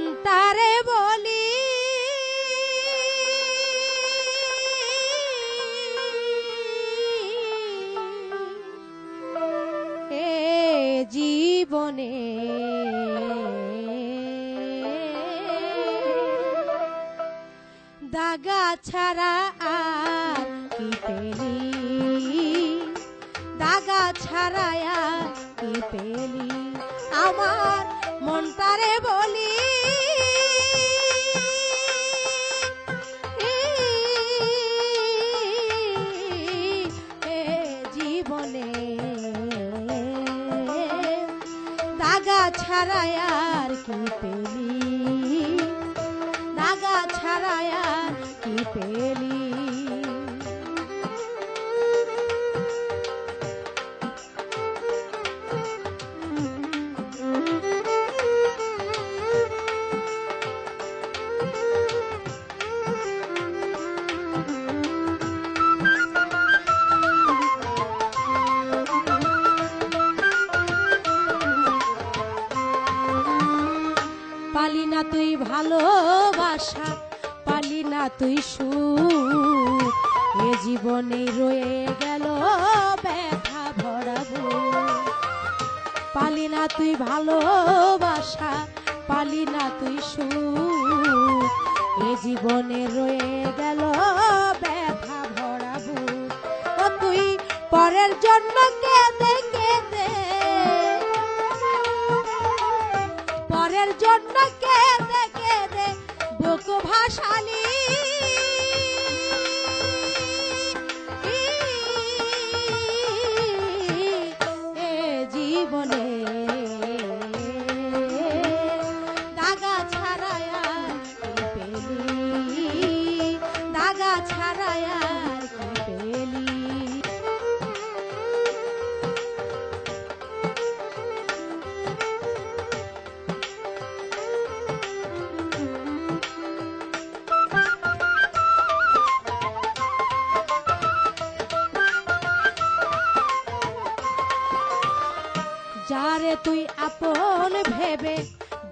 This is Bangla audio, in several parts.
মনটারে বলি এ জীবনে দাগা ছাড়া আর কি পেলি, দাগা ছাড়া আর কি পেলি, আমার মনটারে বলি জীবনে দাগা ছাড়া আর কি পেলি, দাগা ছাড়া আর কি পেলি। পালি না তুই ভালোবাসা, পালি না তুই সুখ, এ জীবনে রয়ে গেল ব্যথা ভরা বুক। পালি না তুই ভালোবাসা, পালি না তুই সুখ, এ জীবনে রয়ে গেল ব্যথা ভরা বুক। ও তুই পরের জন্য কেঁদে কেঁদে, পরের জন্য কেঁদে কেঁদে বুক ভাসালি, এ জীবনে দাগা ছাড়া আর কি পেলি, দাগা ছাড়া আর কি পেলি। যারে তুই আপন ভেবে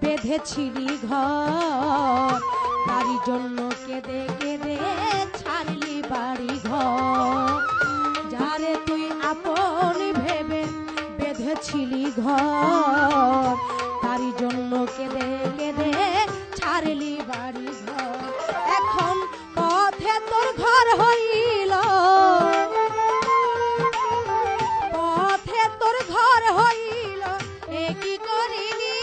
বেঁধেছিলি ঘর, তারই জন্য কেঁদে কেঁদে ছাড়লি বাড়ি ঘর। যারে তুই আপন ভেবে বেঁধেছিলি ঘর, তারই জন্য কেঁদে কেঁদে ছাড়লি বাড়ি ঘর। এখন পথে তোর ঘর হইল, পথে তোর ঘর হইল, এ কি করিলি,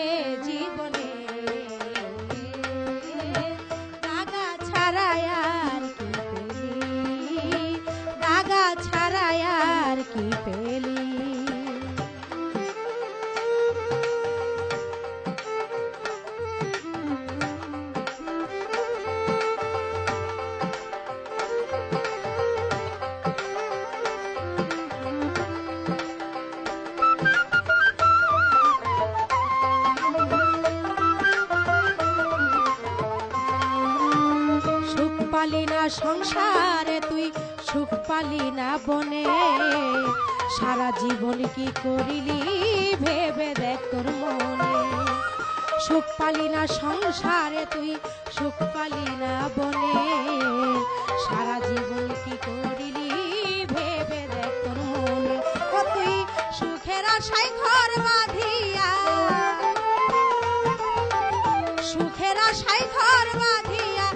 এ জীবনে দাগা ছাড়া আর কি পেলি, দাগা ছাড়া আর কি পেলি। সুখ পালি না সংসারে তুই, সুখ পালি না বনে, সারা জীবন কি করিলি ভেবে দেখ তোর মনে। সুখ পালি না সংসারে তুই, সুখ পালি না বনে, সারা জীবন কি করিলি ভেবে দেখ তোর মনে। ও তুই সুখের আশায় ঘর বাঁধিয়া, সুখের আশায় ঘর বাঁধিয়া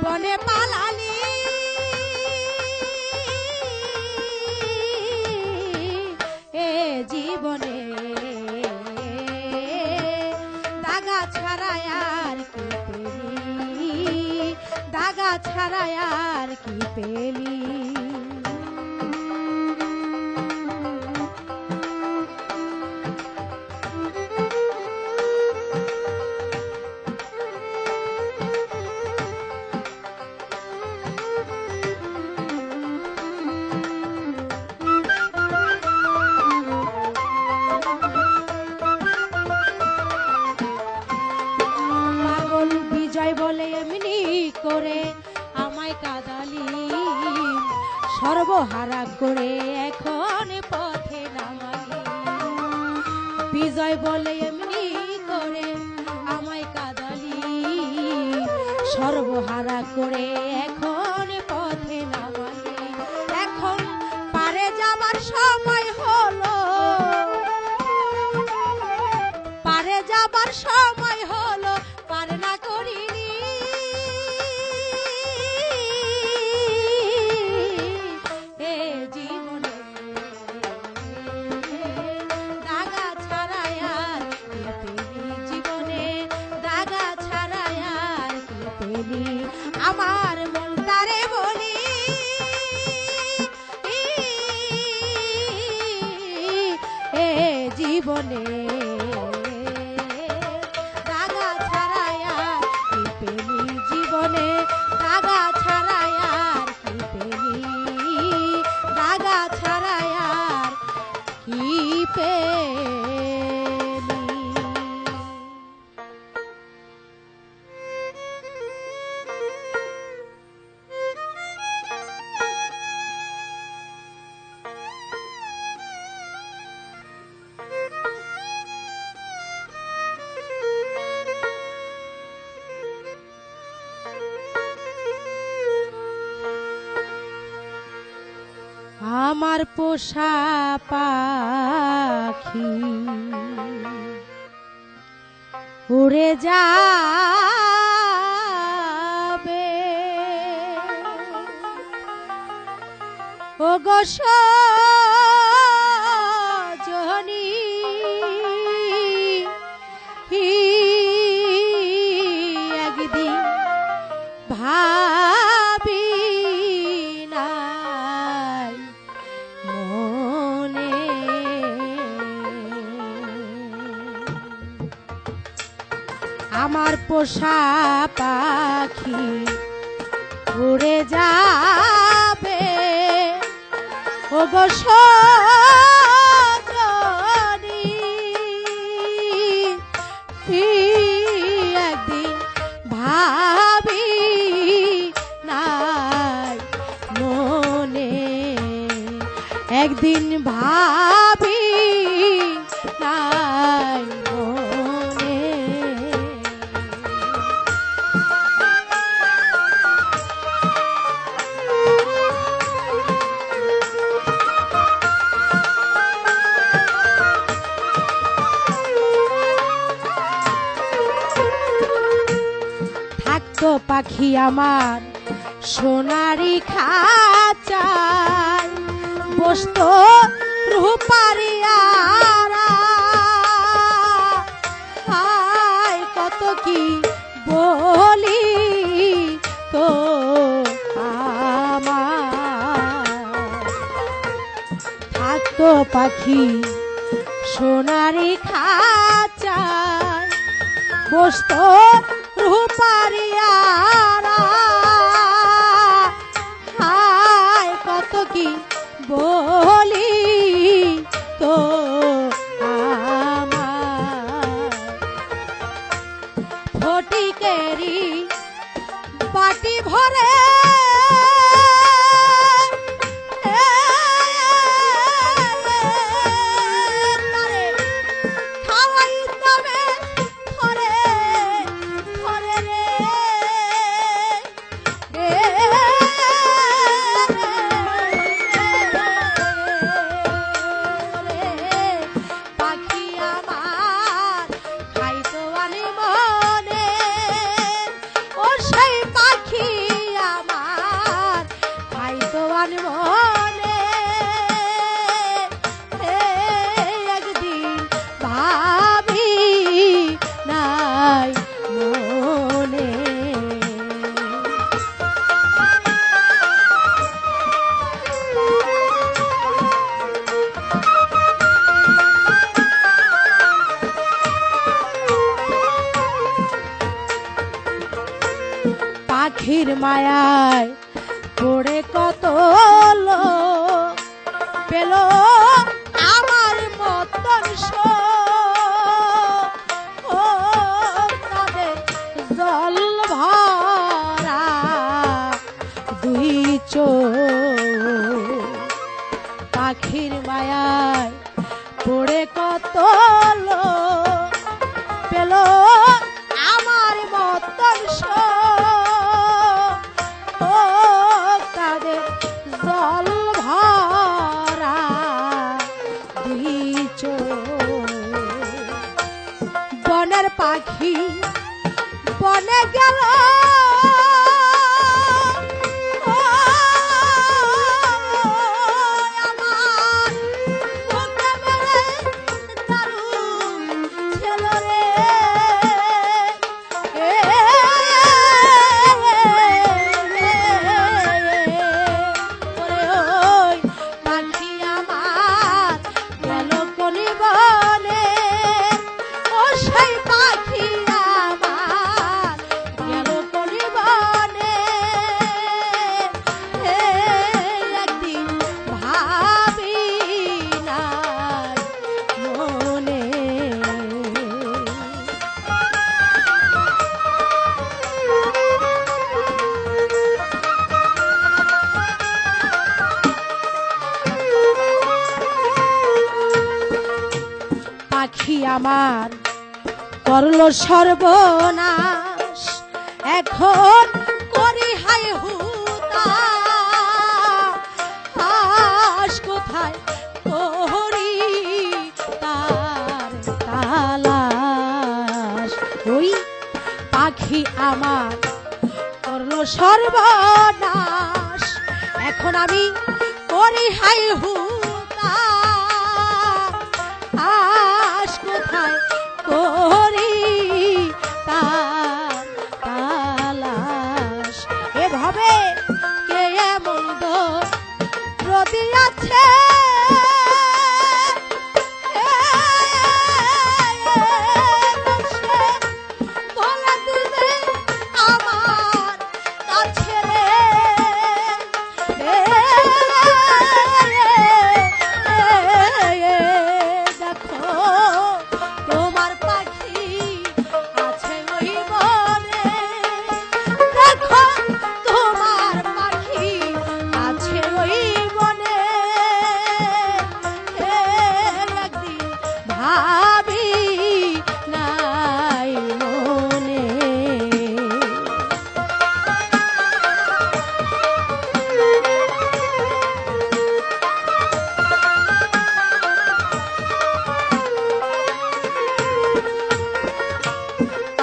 বনে পালালি, এ জীবনে দাগা ছাড়া আর কি পেলি, দাগা ছাড়া আর কি পেলি। বলে এমনি করে আমায় কাঁদালি, সর্বহারা করে এখন পথে নামালি। বিজয় বলে এমনি করে আমায় কাঁদালি, সর্বহারা করে এখন পথে নামালি। এখন পারে যাবার সময় হলো, পারে যাবার সময় হলো, পার না করিনি এ জীবনে দাগা ছাড়াই আর কি পেলি, জীবনে দাগা ছাড়াই আর কি পেলি। আমার মনটারে বলি এ জীবনে দাগা ছাড়াই আর কি পেলি, জীবনে দাগা ছাড়াই আর কি পেলি, দাগা ছাড়াই আর কি পেলি। আমার পোষা পাখি উড়ে যাবে, ও গো সজনী একদিন ভাবি নাই মনে, আমার পোষা পাখি উড়ে যাবে, ও গো সজনী একদিন ভাবি নাই মনে, একদিন ভাবি নাই মনে। থাকতো পাখি আমার সোনারি খাঁচায়, বসতো রূপারি আরা, হায় কত কি বলি তো আমার। থাকতো পাখি সোনারি খাঁচায়, বসতো রূপারি আরা, হায় কত কি বলি তো আমার। ফটিকেরি বাটি ভরে খাওয়াই তবে ধরে ধরে রে পাখি আমার খাইতো আনি মনে, ও সেই পাখি আমার খাইতো আনি মনে, একদিন ভাবি নাই মনে। পাখির মায়ায় পড়ে কত লোক পেল আমার মতন ও তাদের জল ভরা দুই চোখ। পাখির মায়ায় পড়ে কত লোক পেল আমার মতন ও কাঁদে জল ভরা দুই চোখ। বনের পাখি বনে গেল পাখি আমার করলো সর্বনাশ, এখন করি হাই হুতাশ, কোথায় করি তার তালাশ। ওই পাখি আমার করলো সর্বনাশ, এখন আমি করি হাই হুতাশ, কোথায় করি তার তালাশ। এভাবে কে এমন রদি আছে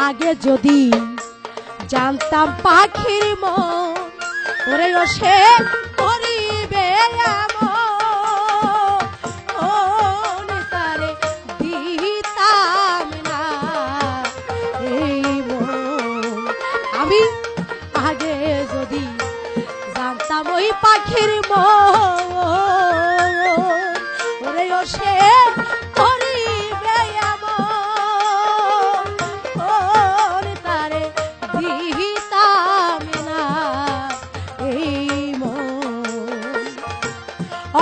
আগে যদি জানতাম পাখির মন, ওরে ও সে করিবে এমন, তারে দিতাম না এই মন। আমি আগে যদি জানতাম ওই পাখির মন, ওরে ও সে করিবে এমন, তারে দিতাম না এই মন।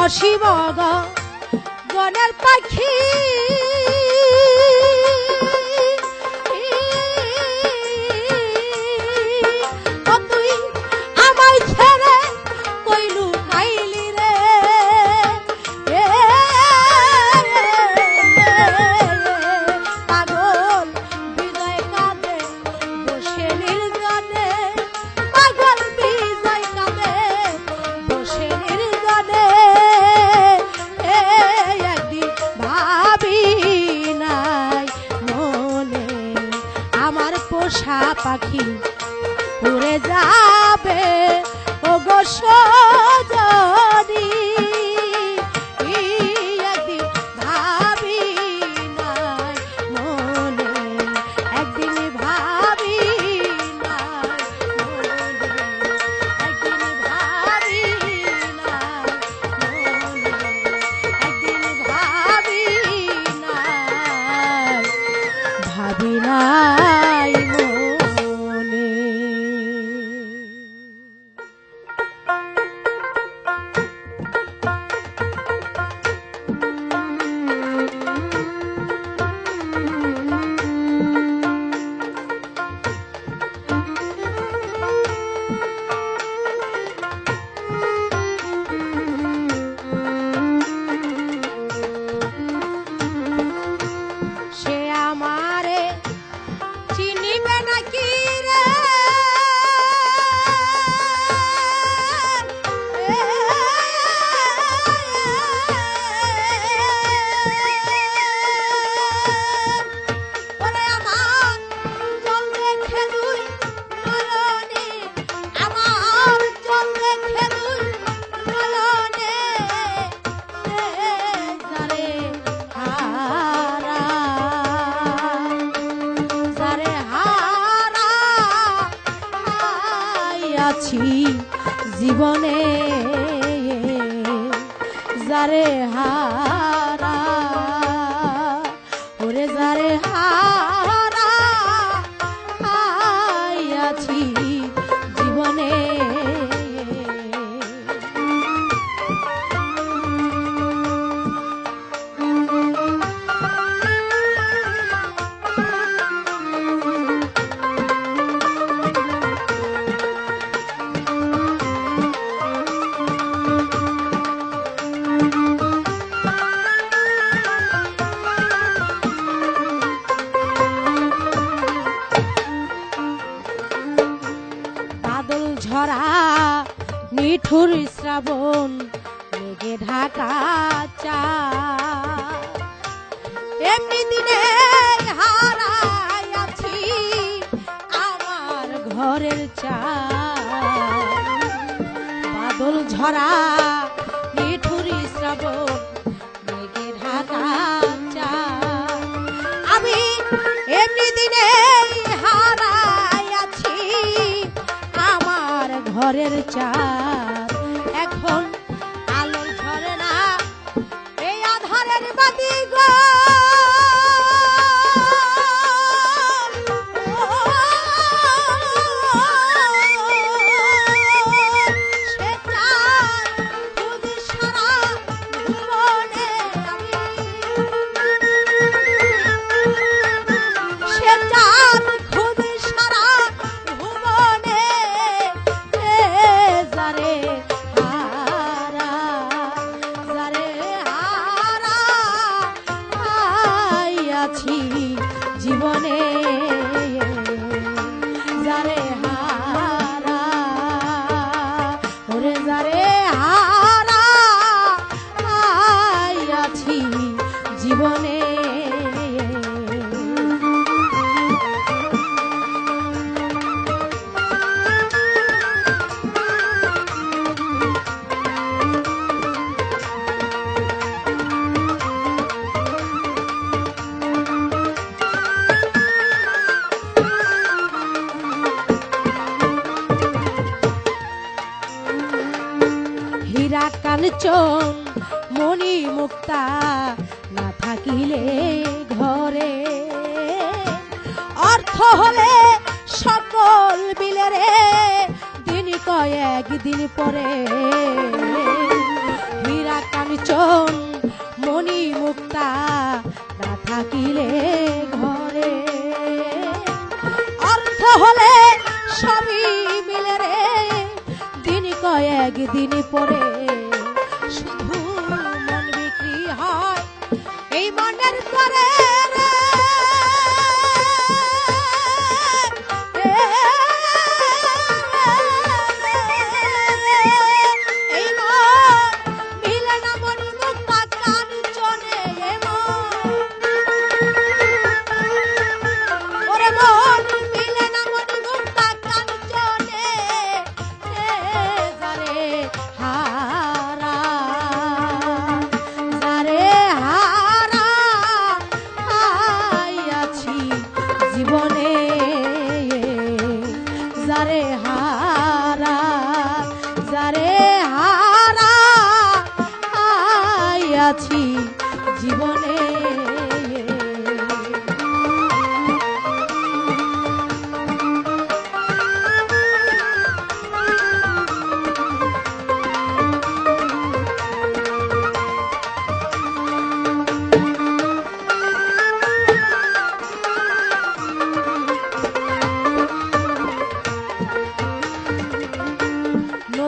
অসীম গণের পাখি তুই আমায় ছেড়ে কইলু খাইলি রে, পাগল বিজয় কাঁদে বসে নির্জনে, পাগল বিজয় কাঁদে বসে নির্জনে। একদিন ভাবি নাই মনে আমার পোষা পাখি উড়ে যাবে ও গো সজনী, একদিন ভাবি নাই মনে, একদিন ভাবি নাই মনে, একদিন ভাবি নাই মনে, একদিন ভাবি নাই, ভাবি নাই মনে। জীবনে যারে হারা ওরে যারে হারা আছি জীবনে ঝরা নিঠুর শ্রাবণ মেঘে ঢাকা চা এমনি দিনে হারাই আছি আমার ঘরের চা বাদল ঝরা নিঠুর শ্রাবণ মেঘে ঢাকা চা আমি এমনি দিনে হারাই আছি ঘরের চাঁদ এখন আলো ঝরে না এই আধারের বাতি গো সে চাঁদ খুঁজি সারা ভুবনে আমি সে চাঁদ খুঁজি সারা ভুবনে যারে হারা আছি জীবনে যারে হারা ওরে যারে হারা আছি জীবনে হীরা কাঞ্চন মণি মুক্তা না থাকিলে ঘরে অর্থ হলে সকল বিলে রে দিন কয়েক দিন পরে হীরা কাঞ্চন মণি মুক্তা না থাকিলে ঘরে অর্থ হলে সবই মিলে রে কয়েকদিন পরে শুধু মন বিক্রি হয় এই মনের করে এই মন মিলে না মন মুক্তা কাঞ্চনে ওরে মন মিলে না মন মুক্তা কাঞ্চনে জীবনে যারে হারা আছি জীবনে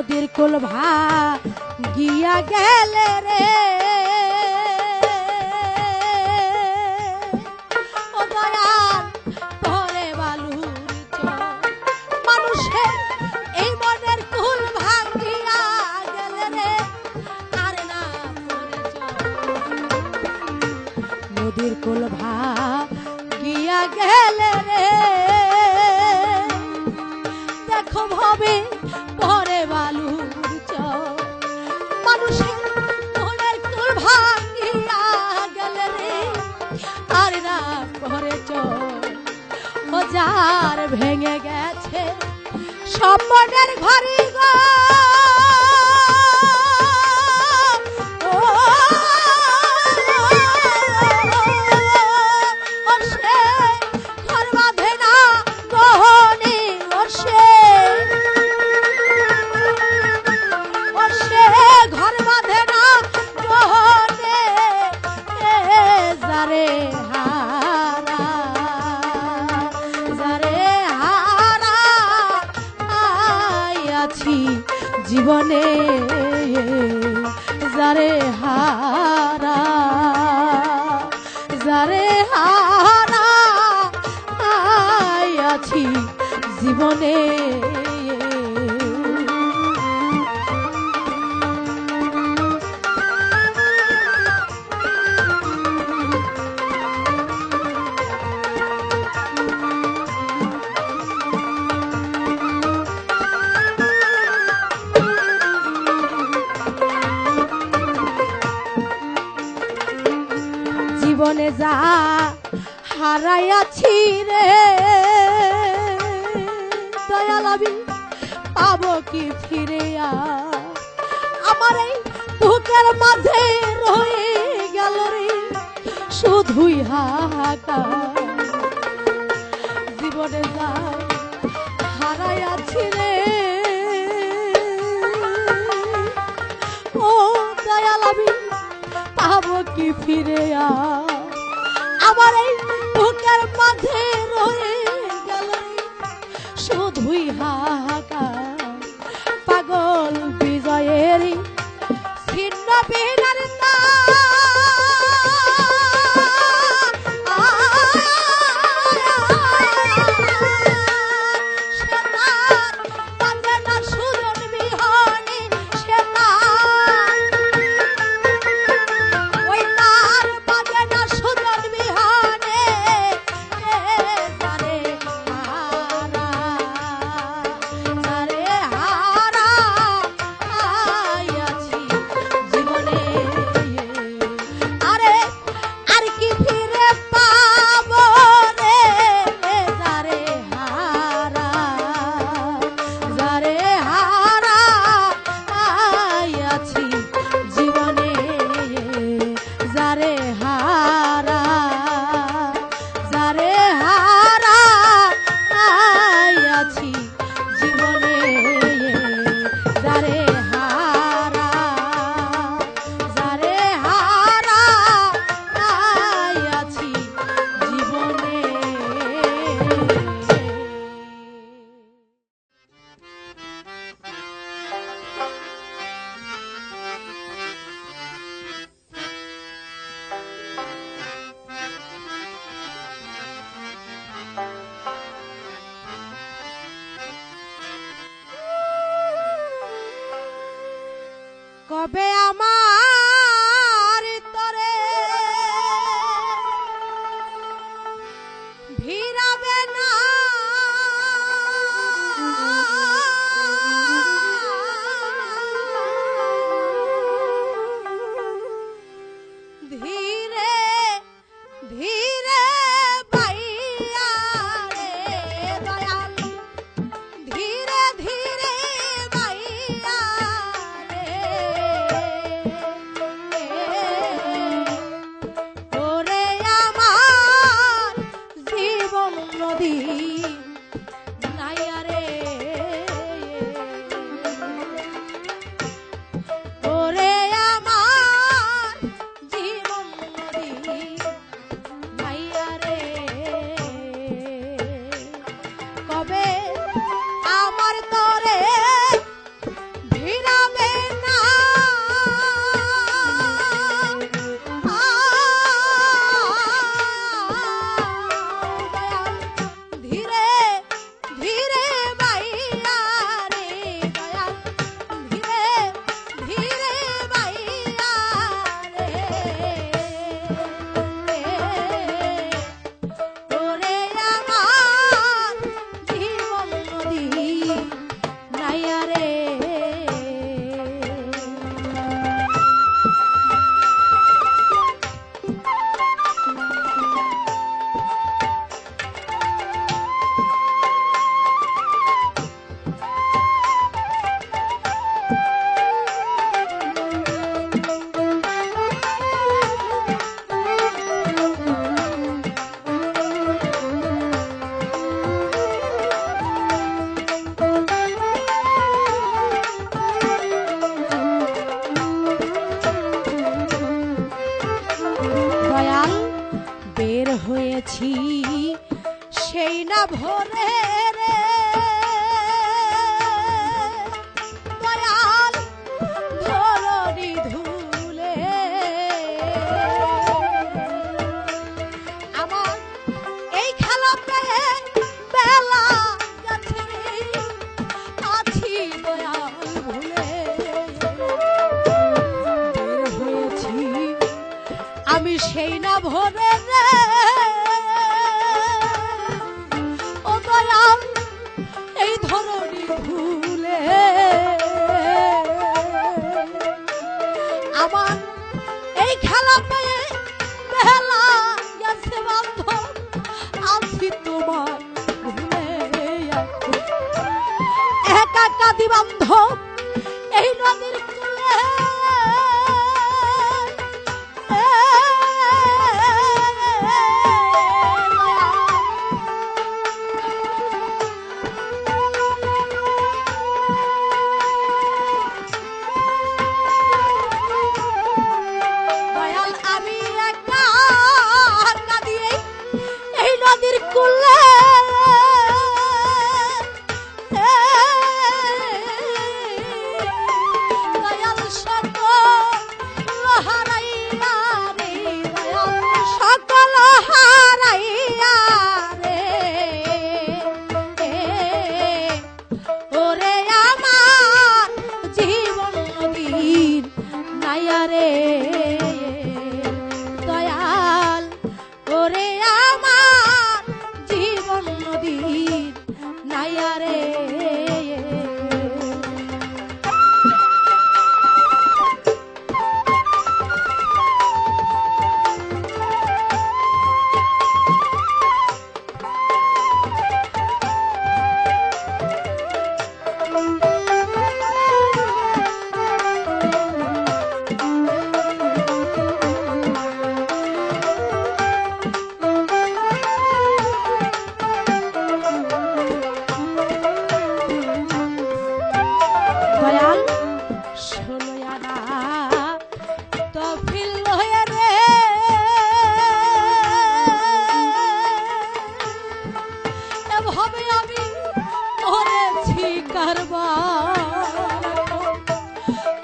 নদীর কুল গিয়া গেলে রে ও দয়াল পরে বালুর মানুষের এই মনের কুল ভাঙিয়া গেলে রে আর না নদীর কুল গিয়া গেলে রে দেখো ভাবে পরে বালুর মানুষের মনের কুল ভাঙিয়া গেলে রে আর না করে ও যার ভেঙে গেছে সব মনের ঘরে গো জীবনে জীবনে যা হারাইয়াছি রে দয়াল আমি পাবো কি ফিরে আমার এই বুকের মাঝে রয়ে গেল রে শুধুই হাহাকার জীবনে যা হারাইয়াছি রে ও দয়াল আমি পাবো কি ফিরে আমার এই বুকের মাঝে রয়ে গেল শুধুই হাহাকার পাগল বিজয়েরই ছিন্ন বিনার কবে আমার তরে ভিড়াবে না ধীরে ধীরে বাইয়া রে দয়াল ধীরে ধীরে বাইয়া ওরে আমার জীবন নদী নাইয়া রে ওরে আমার জীবন নদী নাইয়া রে কবে আমার তরে ভিড়াবে না ধীরে ধীরে বাইয়া রে দয়াল ধীরে ধীরে বাইয়া রে ওরে আমার জীবন নদী নাইয়া রে দয়াল বের হয়েছি সেই না ভোরে রে দয়াল ধরণি ধুলে আমার এই খেলা পেয়ে বেলা গেছে রে সেই না ভরে রে ও দয়াল এই ধরনী ভুলে আমার এই খেলা পেয়ে বেলা গেছে বান্ধব আছি তোমার ভুলে একা কাঁদি বান্ধব এই নদীর কূলে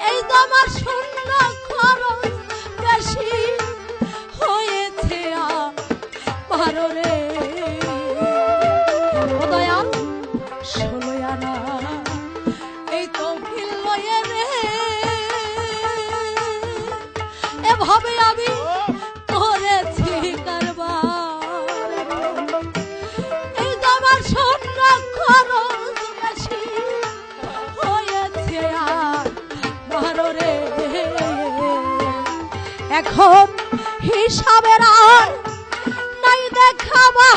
এই তো আমার শূন্য খরচ বেশি হয়েছে পারো রে ও দয়াল 16 আনা এই তো ফিল লয়ে রে এভাবে আমি করেছি কারবার এই তো আমার শূন্য খরচ বেশি হয়েছে পারো রে এখন হিসাবের আর নাই দেখাবা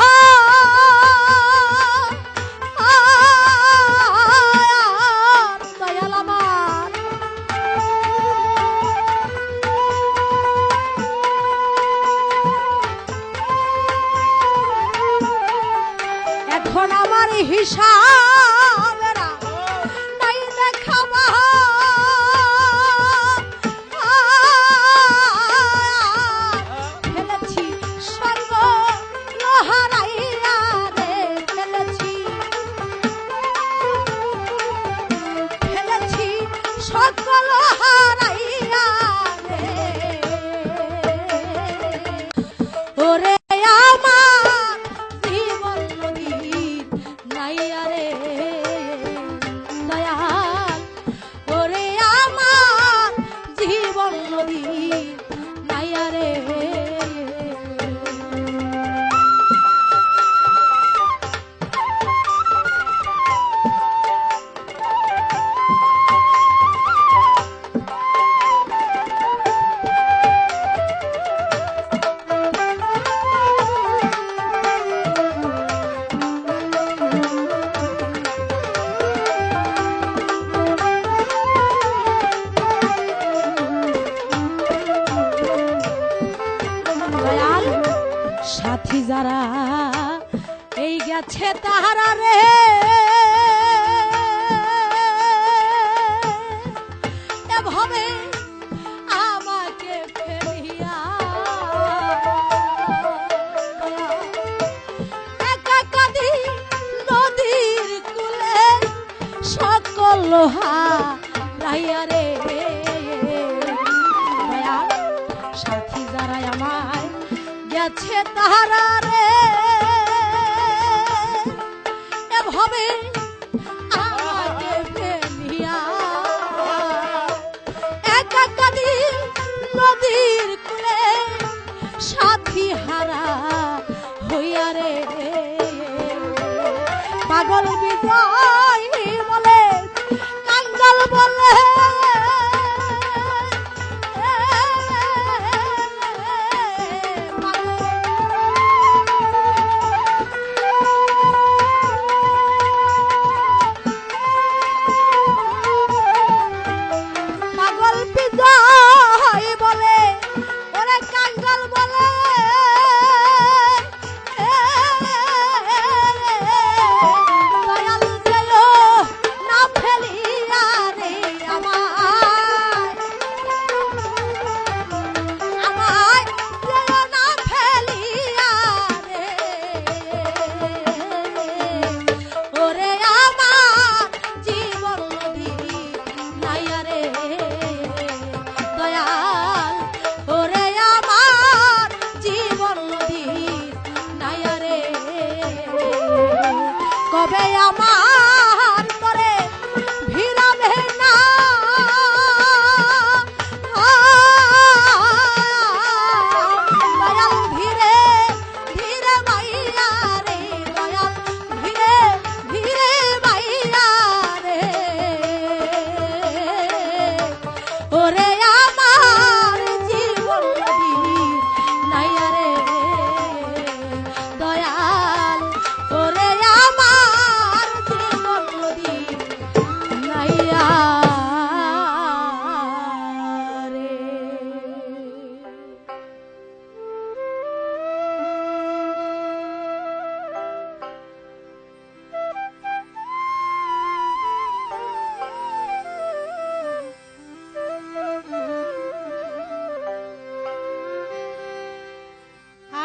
দয়াল আমার এখন আমার হিসাবের নাই দেখাবা সাথী যারা এই গেছে তাহারা রে এভাবে আমাকে ফেলিয়া একা কাঁদি নদীর কূলে সকল হারাইয়া রে সাথী যারা আমায় গেছে তাহারা রে এভাবে আমাকে ফেলিয়া একা কাঁদি নদীর কূলে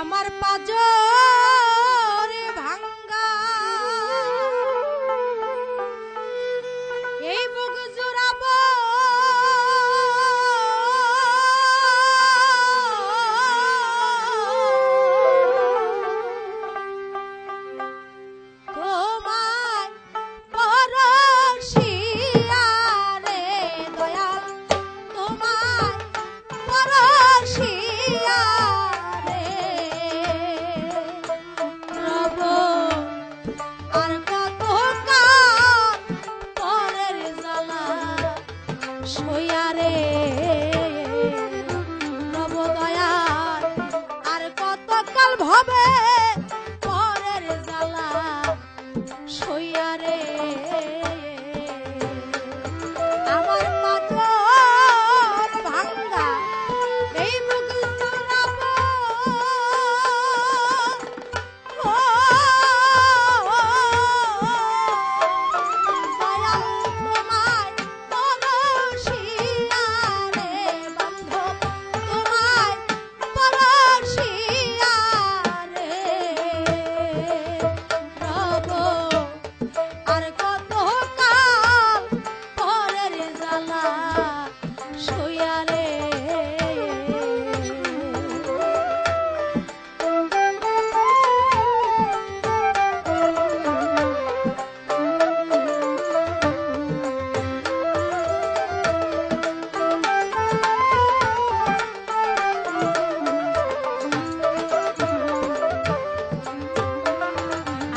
আমার পাজর ভাঙ্গা এই বুক জোড়াবো তোমায় পরশিয়া রে দয়াল তোমায় পরশিয়া রে রব আর কত কাল পরের জ্বালা সইয়া রে রব দয়াল আর কত কাল ভবে পরের জ্বালা সইয়া রে আমার পাথর ভাঙ্গা এই বুক জোড়াবো দয়াল তোমায় পরশিয়া রে বান্ধব তোমায় পরশিয়া রে রব আর কত কাল পরের জ্বালা সইয়া রে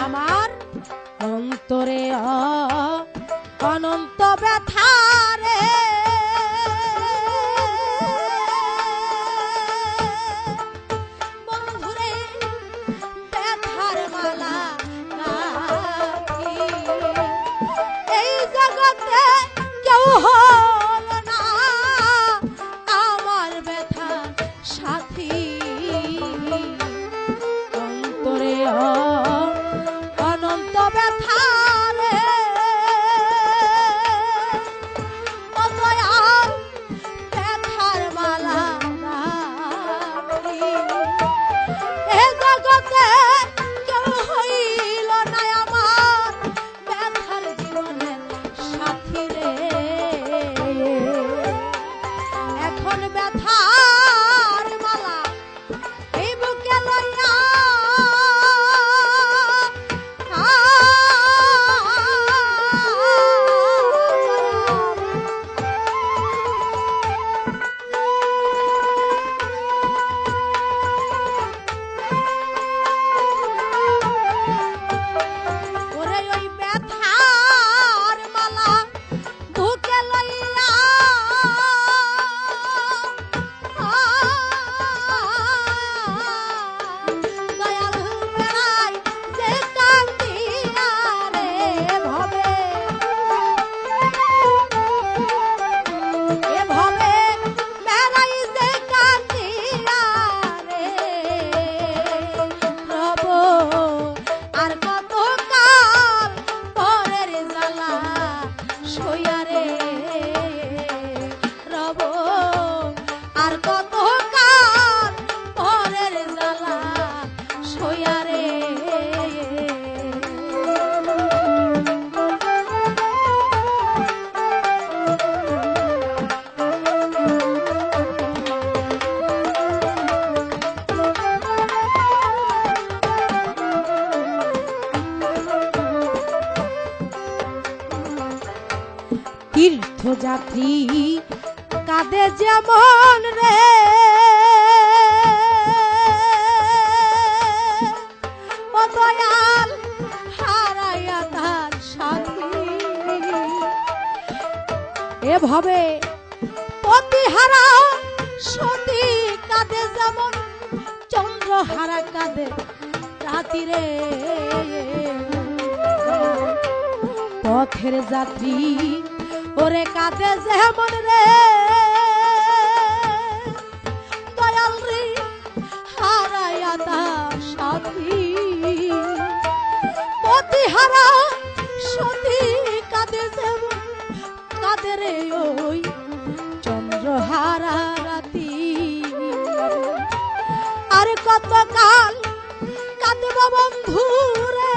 আমার অন্তরে অনন্ত ব্যথা রে বন্ধুরে ব্যথার মালা গাঁথি এই জগতে কেউ হল না আমার ব্যথা সাথী অন্তরে অনন্ত ব্যথা রে ও দয়াল ব্যথার মালা গাঁথি এ জগতে কেউ হইল না আমার ব্যথার জীবনের সাথী রে এখন ব্যথার মালা এই বুকে লইয়া ওরে ওই ব্যথার মালা বুকে লইয়া দয়াল বেড়াই যে কান্দিয়া রে ভবে এ ভবে বেড়াই যে কান্দিয়া রে রব আর কত কাল পরের জ্বালা সইয়া রে রব আর কত কাল পরের জ্বালা সইয়া রে তীর্থযাত্রী কাঁদে যেমন রে ও দয়াল হারাইয়া তার সাথী এভাবে পতিহারা সতী কাঁদে যেমন চন্দ্রহারা কাঁদে রাতি রে পথের যাত্রী ওরে কাঁদে যেমন রে দয়াল রে হারাইয়া তার সাথী পতিহারা সতী কাঁদে যেমন কাঁদে রে ওই চন্দ্রহারা রাতি আর কতকাল কাঁদব বন্ধু রে,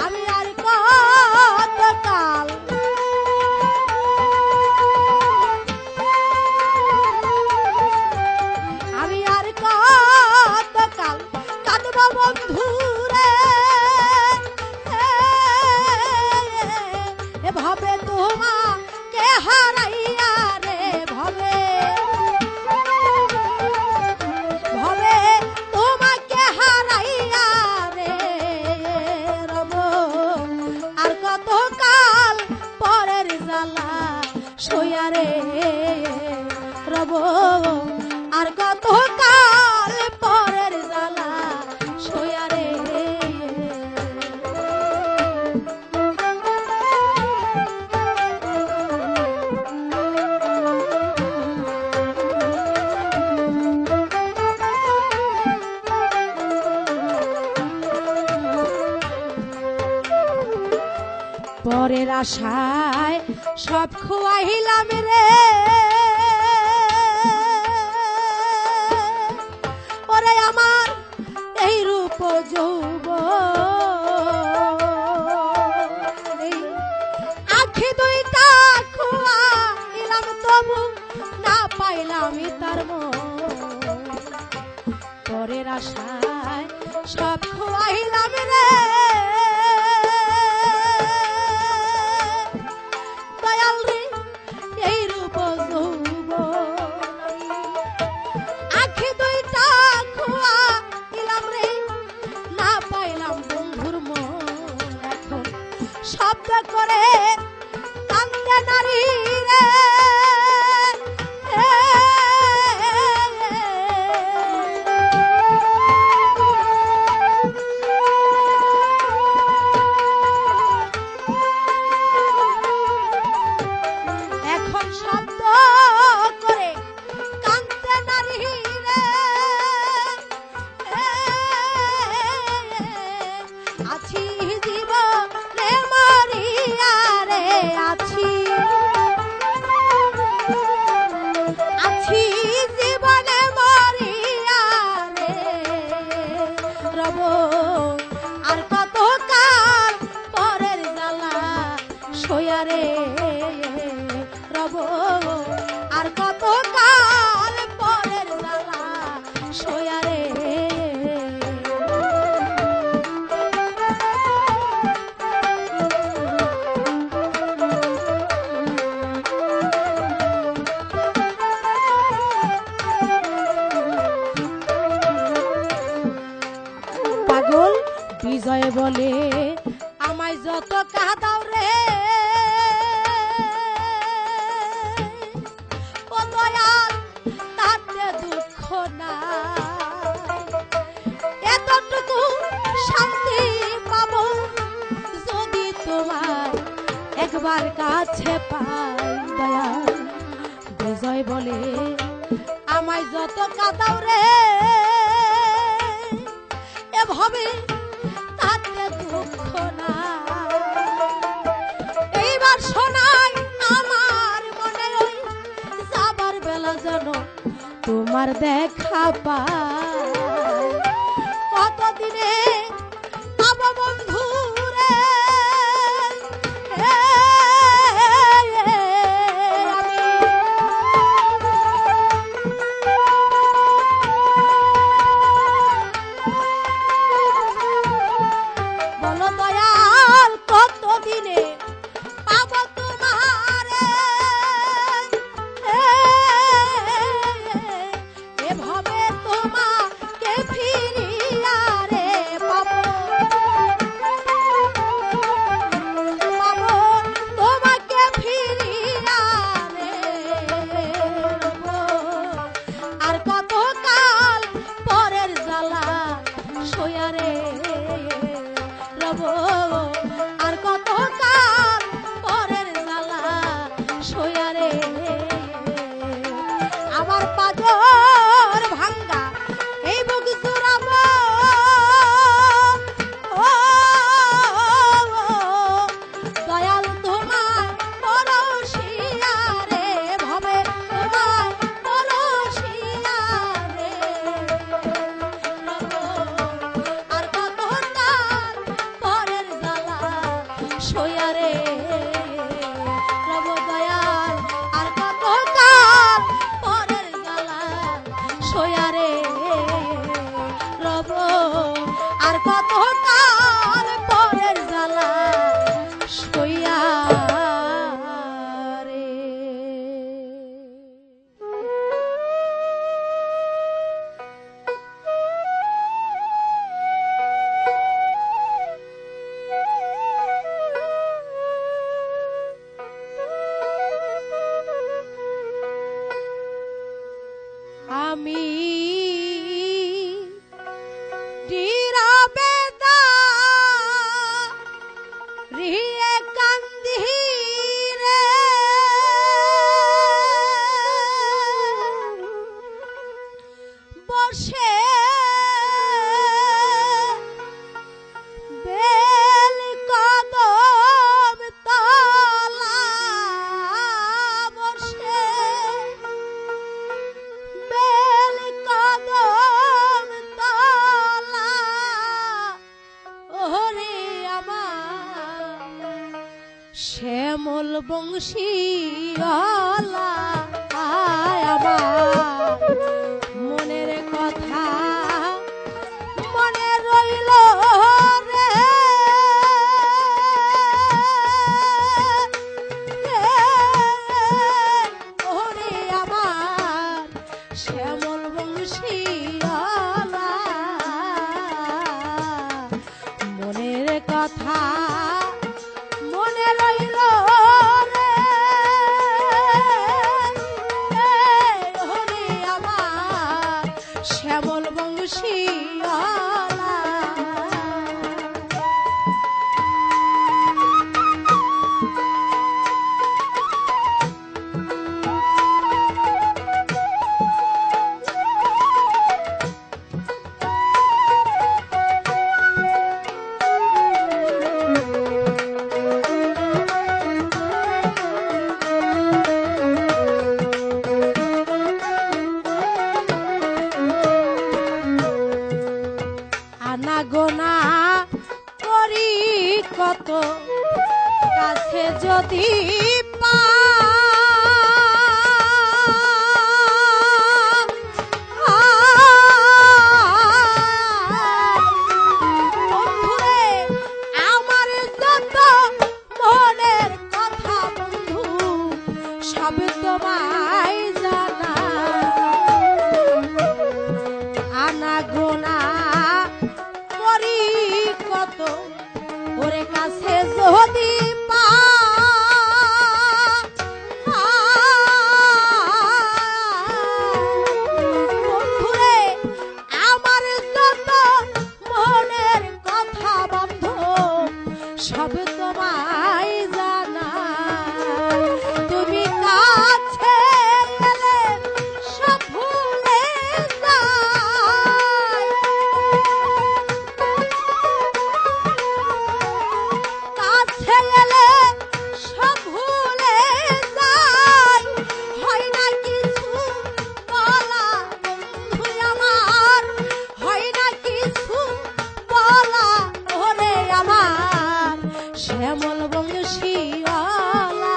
আমি আর কতকাল আমি আর কতকাল কাঁদব বন্ধু রে, ভাবে তোমাকে হারাইয়া রে, ভাবে তোমাকে হারাইয়া রে রব, আর কতকাল পরের জ্বালা সইয়া রে রব, আর কতকাল পরের জ্বালা সইয়া রে। পরের আশায় সব খোয়াইলাম রে, ওরে আমার এই রূপ যৌবন, আখি দুইটা খোয়াইলাম তবু না পাইলাম তার মন, পরের আশায় সব খোয়াইলাম রে, শব্দ করে কান্দে নারী রে, এখন শব্দ করে কান্দে নারী রে, আছি জীবনে মরিয়া রে, আছি জীবনে মরিয়া রে রব, আর কতকাল পরের জ্বালা সইয়া রে রব, আর কতকাল পরের জ্বালা সইয়া রে। পাগল বিজয় বলে আমায় যত কাঁদাও রে, ও দয়াল তাতে দুঃখ না, এতটুকু শান্তি পাবো যদি তোমার একবার কাছে পাই। দয়াল বিজয় বলে আমায় যত কাঁদাও রে, এভাবে তাতে দুঃখ না, এইবার শোনাই আমার মনে ওই যাবার বেলা যেন তোমার দেখা পাই, কতদিনে পাবো বন্ধু রে, বলো দয়াল কতদিনে পাবো তোমারে, এভাবে তোমাকে ফিরিয়া রে পাবো। বংশীওয়ালা আমার মনের কথা মনে রইল রে ওরে আমার শ্যামল বংশীওয়ালা মনের কথা মনে রইল রে ওরে আমার শ্যামল বংশীওয়ালা আনাগোনা করি কত কাছে যদি বন্ধুরে আমার যত মনের কথা বন্ধু সব তোমায় জানা আনাগোনা করি কত ওরে কাছে যদি বন্ধুরে আমার যত মনের কথা বন্ধ সব তোমায় জানা তুমি কাছে এলে সব ভুলে যাই কাছে এলে সব ভুলে যাই হয় না কিছু বলা বন্ধু আমার হয় না কিছু বলা ওরে আমার শ্যামল বংশীওয়ালা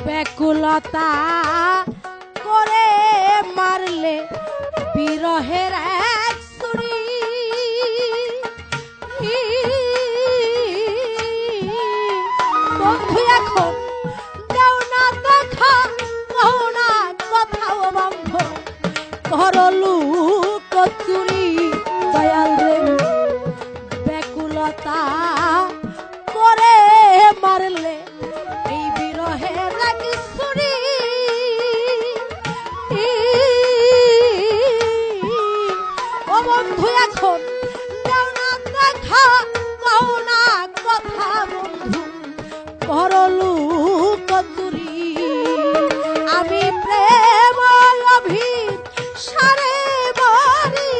ব্যাকুলতা করে মারলে বিরহের এক ছুরি বন্ধু এখন দেও না দেখা কও না কথাও বন্ধ করলু কচুরি দয়াল রে ব্যাকুলতা করে মারলে এই বিরহের এক ছুরি ও বন্ধু এখন দেও না দেখা কও না কথা বন্ধু করলু কচুরি আমি প্রেম অভির সারে বাড়ি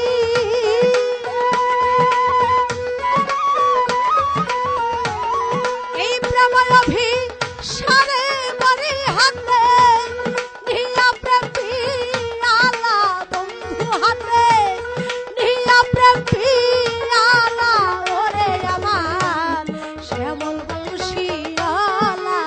এই প্রেম অভির সারে বাড়ি হাতে নিয়া প্রেম পিয়ালা বন্ধু হাতে নিয়া প্রেম পিয়ালা ওরে আমার শ্যামল বংশীওয়ালা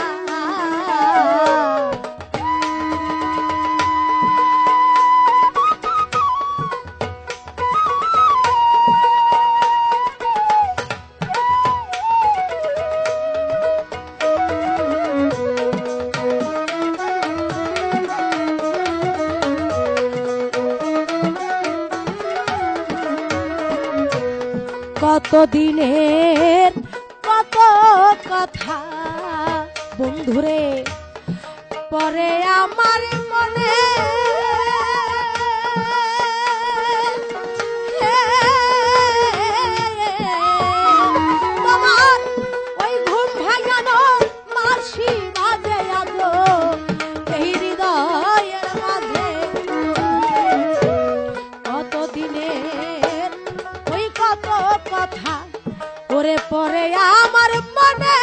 কত দিনের কত কথা বন্ধুরে পরে আমার মনে তোমার ওই ঘুম ভাঙানো মাসি বাজে আলো এই হৃদয়ের মাঝে ওরে পরে আমার মনে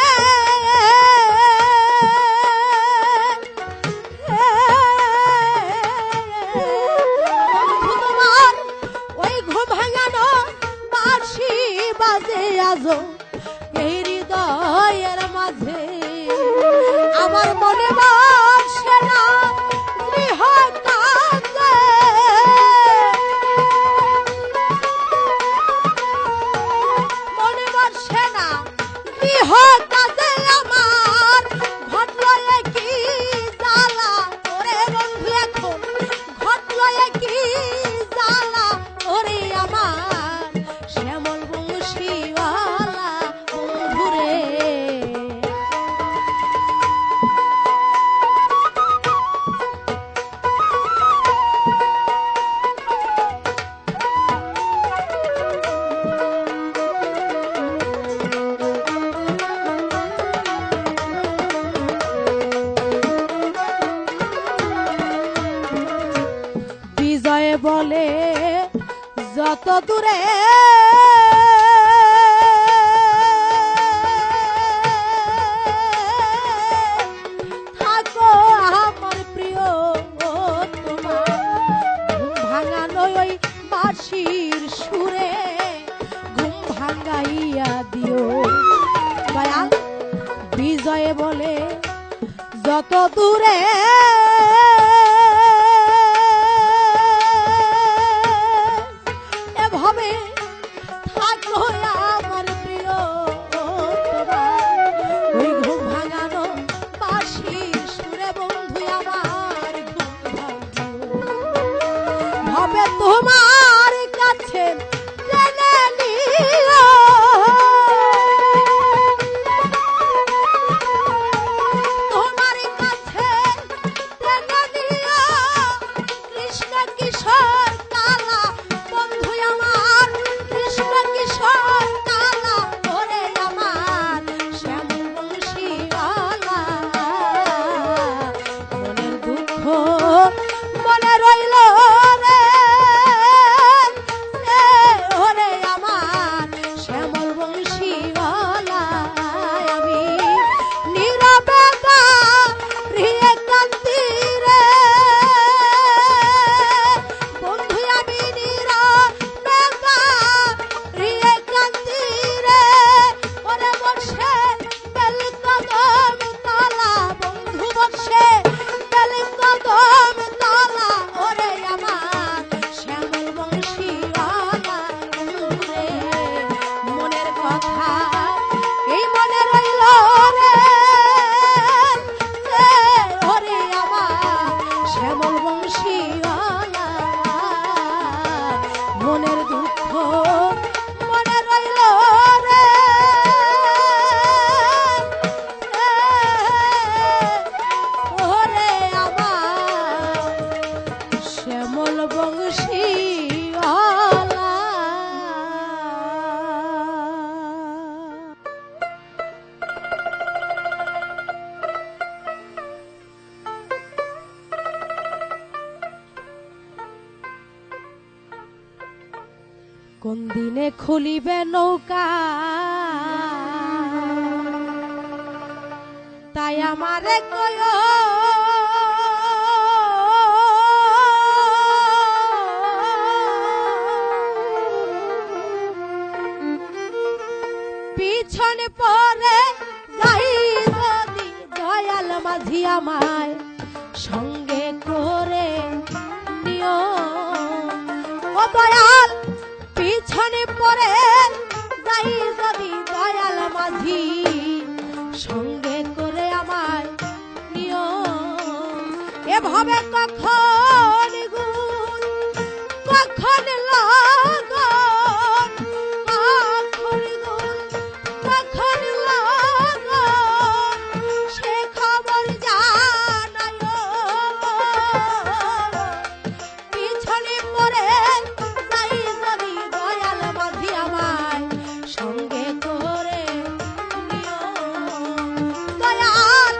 তোমার ওই ঘুম ভাঙানো বাঁশি বাজে আজো এই হৃদয়ের মাঝে আমার মনে বাসে না গৃহ কাঁদে মনে বাসে না গৃহ কাঁদে আমার ঘটলো কি জ্বালা ওরে বন্ধু এখন ঘটলো কি জ্বালা ওরে আমার শ্যামল বংশীওয়ালা বন্ধুরে বিজয় বলে যত দূরে থাকো আমার প্রিয় তোমার ঘুম ভাঙানো ওই বাঁশির সুরে ঘুম ভাঙাইয়া দিও দয়াল বিজয় বলে যত দূরে এভাবে থাকো আমার প্রিয় তোমার ওই ঘুম ভাঙানো বাঁশির সুরে বন্ধু আমার ভাবে তোমার কাছে জেনে নিও তোমার কাছে জেনে নিও কৃষ্ণ কিশোর কালা বন্ধু আমার কৃষ্ণ কিশোর কালা ওরে আমার শ্যামল বংশীওয়ালা মনের দুঃখ মনে রইল রে ওরে আমার শ্যামল বংশীওয়ালা আমি নীরবে প্রিয় কান্তি রে বন্ধু আমি নীরবে প্রিয় কান্তি রে ওরে বসে বেল কদম তলা বন্ধু বসে বেল কদম তলা ওরে আমার শ্যামল বংশীওয়ালা বন্ধুরে মনের কথা এই মনে রইল রে ওরে আমার শ্যামল বংশীওয়ালা মনের দুঃখ মনে রইল রে ওরে আমার শ্যামল বংশীওয়ালা কোন দিনে খুলিবে নৌকা তাই আমারে কয় পিছনে পরে যাই যদি দয়াল মাঝি আমায় সঙ্গে করে নিও ও দয়াল পিছনে পরে যাই যদি দয়াল মাঝি সঙ্গে করে আমায় নিও এভাবে কখন গুণ কখন লাগন কখন গুণ কখন লাগন সে খবর জানাইও পিছনে পরে যাই যদি দয়াল মাঝি আমায় সঙ্গে করে নিও দয়াল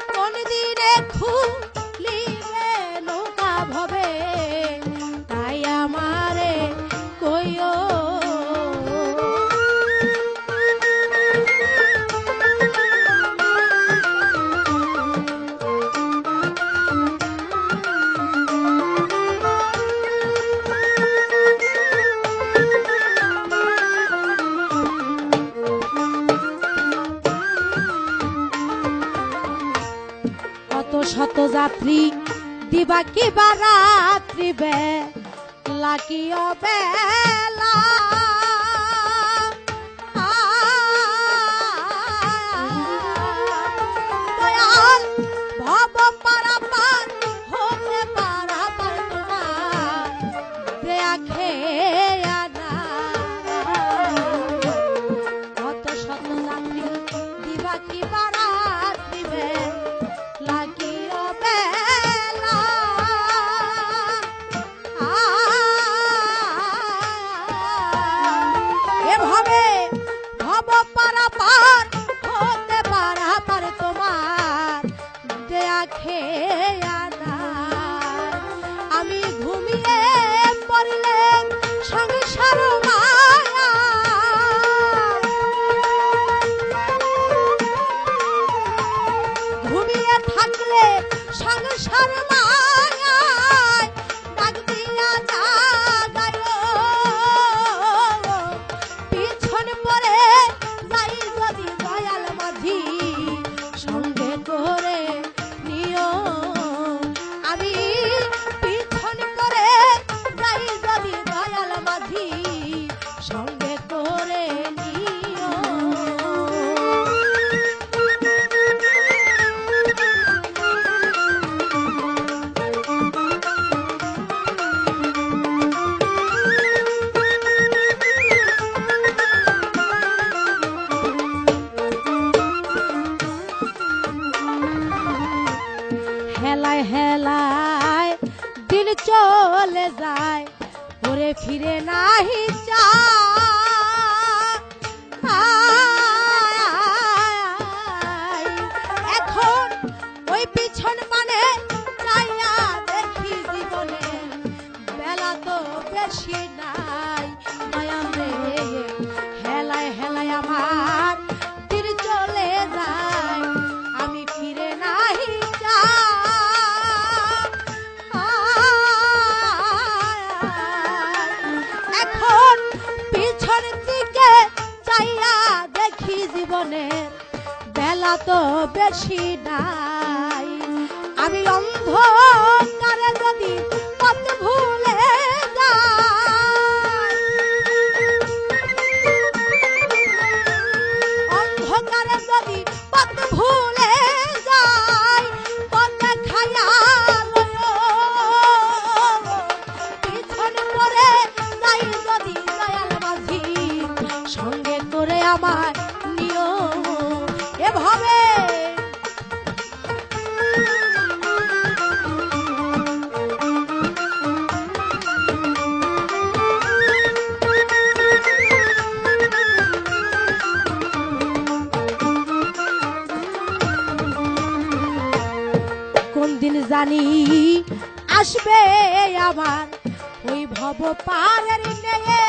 কোন দিনে খুলিবে নৌকা ভবে তাই আমারে যাত্রী দিবা কি বা রাত্রি বেলা কি অবেলা দয়াল ভব পারাপার হতে পারাপার তোমার দেয়া খেয়া না কত শত যাত্রী দিবা কি বা রাত্রি বেলা কি অবেলা এভাবে ভব পারাপার হতে পারাপার তোমার দেয়া খেয়া না আমি ঘুমিয়ে পড়লে সংসার মায়া ঘুমিয়ে থাকলে সংসার মায়ায় ডাক দিয়া জাগায় পিছন পরে যাই যদি দয়াল মাঝি সঙ্গে করে নিও আমি পিছন পরে যাই যদি দয়াল মাঝি সঙ্গে করে নিও হেলায় হেলায় দিন চলে যায় ঘুরে ফিরে নাহি চায় এখন ওই পিছন মানে চাইয়া দেখি জীবনে বেলা তো বেশি নাই মায়ামে হেলায় হেলায় আমার দিন চলে যায় আমি ফিরে নাহি এখন পিছন দিকে চাইয়া দেখি জীবনের বেলা তো বেশি নাই আমি অন্ধকারে যদি পথ ভুলে যাই অন্ধকারে যদি পথ ভুলে যাই পথ খায়া পিছন পরে যাই যদি দয়াল মাঝি সঙ্গে করে আমার নিও এভাবে কোন দিন জানি আসবে আবার ওই ভব পারের নেয়ে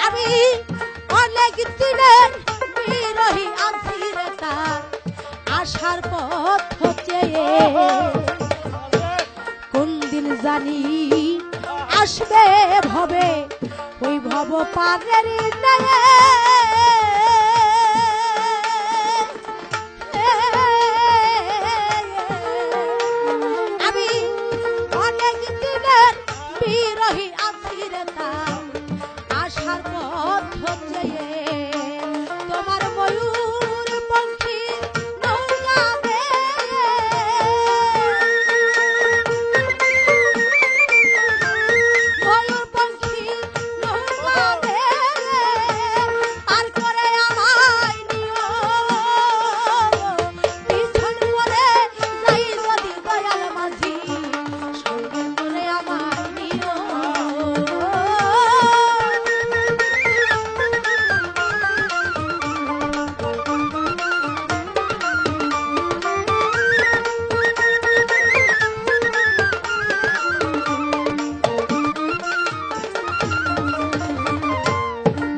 আমি অনেক দিনের বিরহী আছি রে তার আশার পথ হচ্ছে কোন দিন জানি আসবে ভবে ওই ভব পারের নেয়ে আমি অনেক দিনের বিরহী আছি রে তার আশার পথ হচ্ছে তোমার ময়ূর পঙ্খী নৌকা ময়ূর পঙ্খী নৌকা পার করে আমায় নিও পিছন করে যাই যদি দয়াল মাঝি সঙ্গে করে আমায় নিও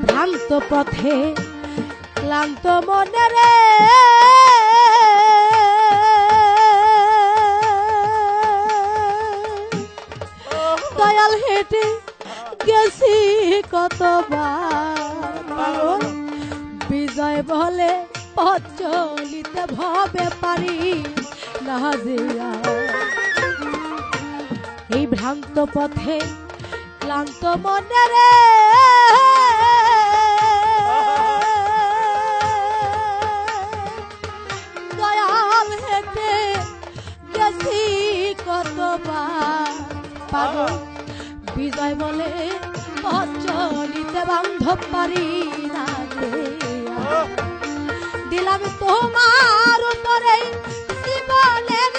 ভ্রান্ত পথে ক্লান্ত মনে রে দয়াল হেঁটে গেছি কতবার পাগল বিজয় বলে পথ চলিতে ভবে পারি না যে এই ভ্রান্ত পথে ক্লান্ত মনে রে দয়াল হেঁটে গেছি কতবার পাগল বিজয় বলে পথ চলিতে বান্ধব পারি না দিলাম তোমার উপরে জীবনের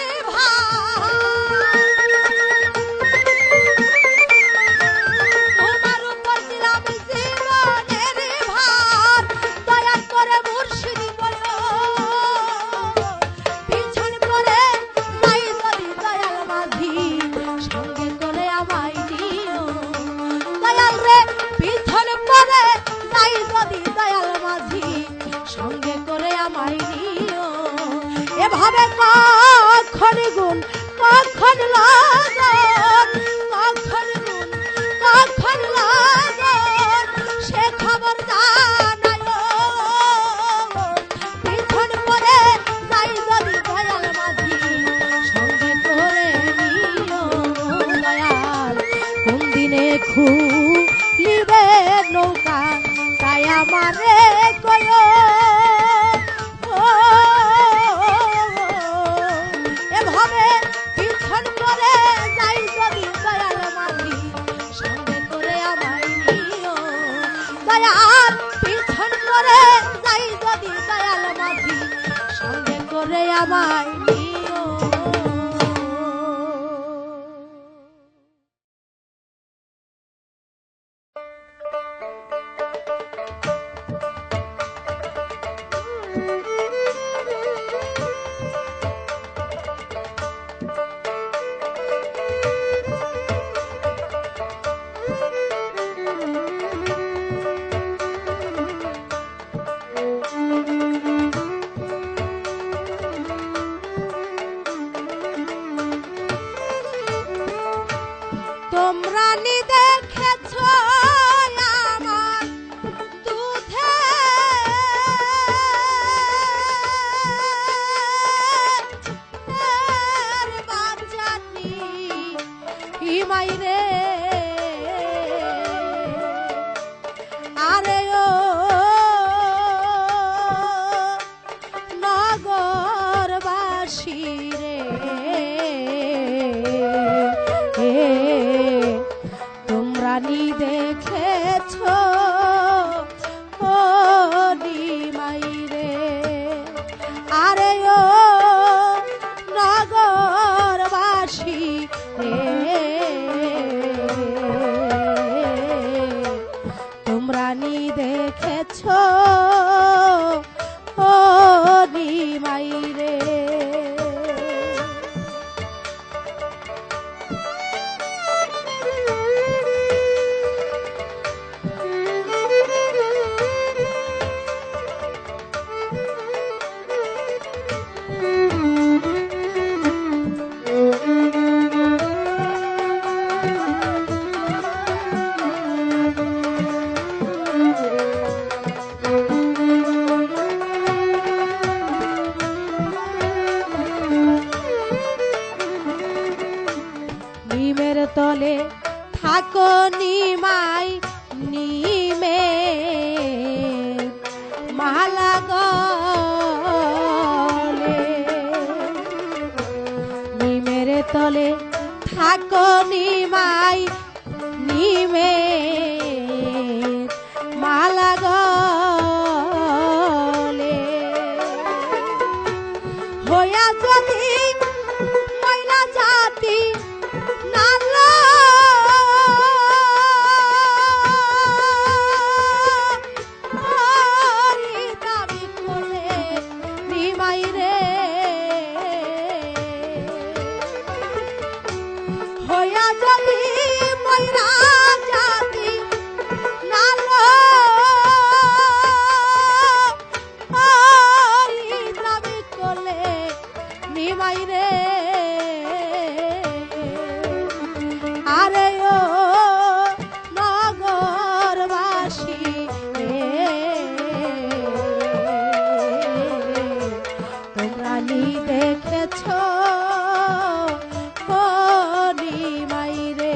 তোমার উপর দিলাম জীবনের ভার দয়া করে মুর্শিদি বলো পিছন করে নাই যদি দয়াল মাঝি সঙ্গে করে আমায় নিও দয়াল রে পিছন করে নাই যদি দয়াল মাঝি সঙ্গে করে আমায় নিও এভাবে কখন গুণ কখন লাগন কখন গুণ কখন লাগন সে খবর জানালো পিছন করে যাই যদি দয়াল মাঝি সঙ্গে করে নিও দয়াল কোন দিনে খুলিবে নৌকা তাই আমারে কয়ো এভাবে পিছন করে যাই যদি দয়াল মাঝি সঙ্গে করে আমায় নিও দয়াল পিছন করে যাই যদি দয়াল মাঝি সঙ্গে করে আমায় নিও তোমরা নি দেখেছ আমার দুধে বাচ্চাটি মাইরে আরে ও নগরবাসী রে তোমরা নি দেখেছ ও নিমাইরে আরে ও নগরবাসী রে তোমরা নি দেখেছ ও নিমাইরে নিমের তলে থাকো নিমাই নিমে মালা গলে নিমের তলে থাকো নিমাই নিমে মালা গলে হইয়া যদি ময়লা জাতি আরে ও নগরবাসী রে নি দেখেছ ও নিমাই রে।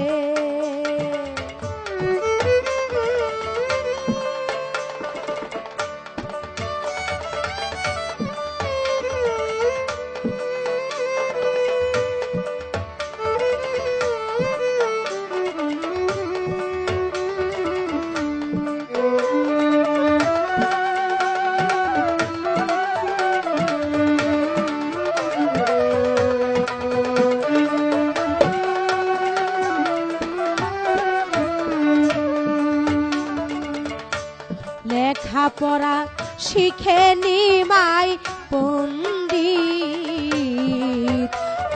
লেখাপড়া শিখে নিমাই পণ্ডিত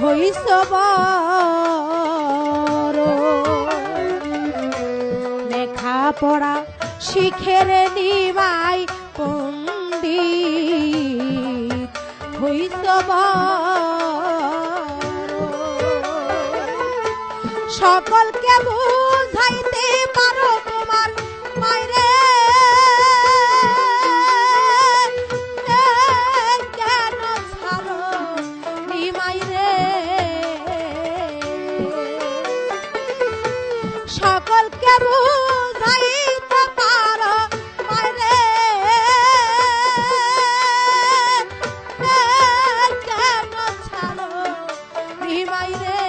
হইছ বড়। লেখাপড়া শিখে রে নিমাই পণ্ডিত হইছ বড়। সকলকে বুঝাইতে পারো তোমার মাইরে সকলকে বুঝাইতে পারো মাইরে কেন ছাড়ো নিমাই রে।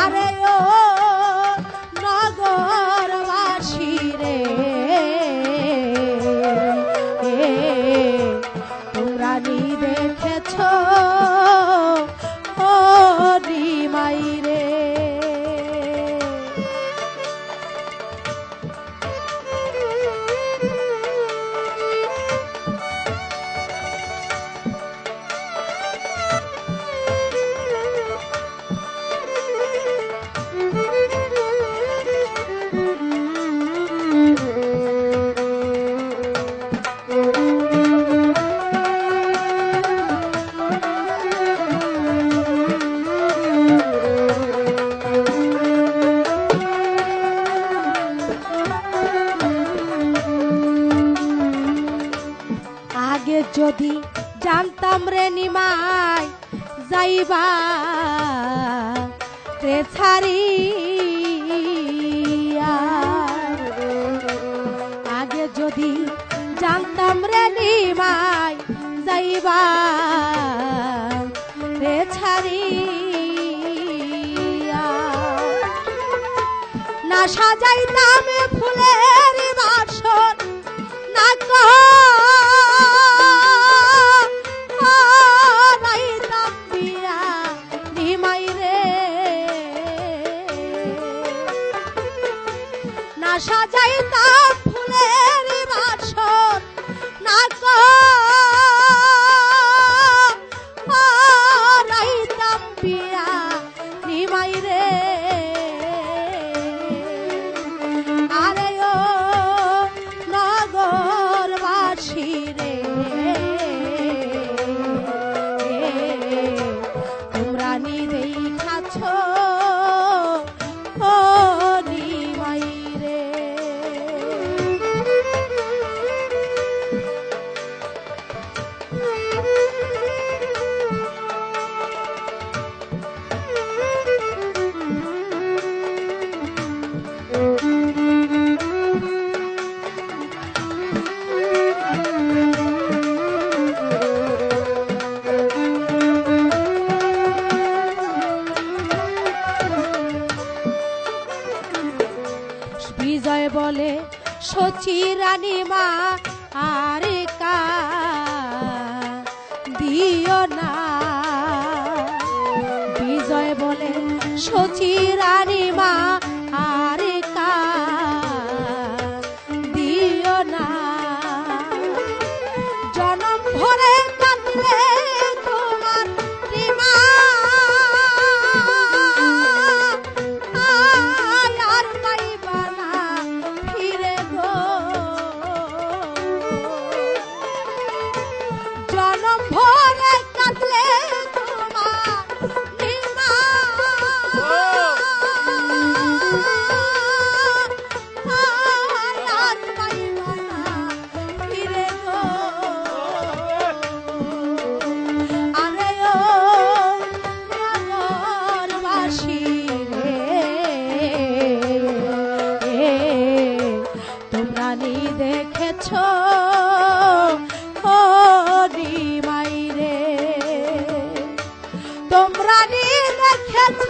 আরে ও নগরবাসী রে তোমরা নি দেখেছ ও নিমাই রে। আগে যদি জানতাম রে নিমাই যাইবা রে ছাড়িয়া। আগে যদি জানতাম রে নিমাই যাইবা রে ছাড়িয়া। না সাজাইতাম ফুলের বাসর না রাইতাম বিয়া নিমাই রে। না সাজাইতাম ফুলের বাসর না রাইতাম বিয়া নিমাই রে। আরে ও নগরবাসী রে তোমরা নি দেখাছ ও নিমাই রে। বিজয় বলে সচি রানী মা আর কা দিও না। বিজয় বলে সচি রানী মা আর কা দিও না। জনম ভরে কাঁদলে তোমার নিমা আর পাইবা না ফিরে গো। জনম ভরে কাঁদলে তোমার নিমা রানী দেখেছ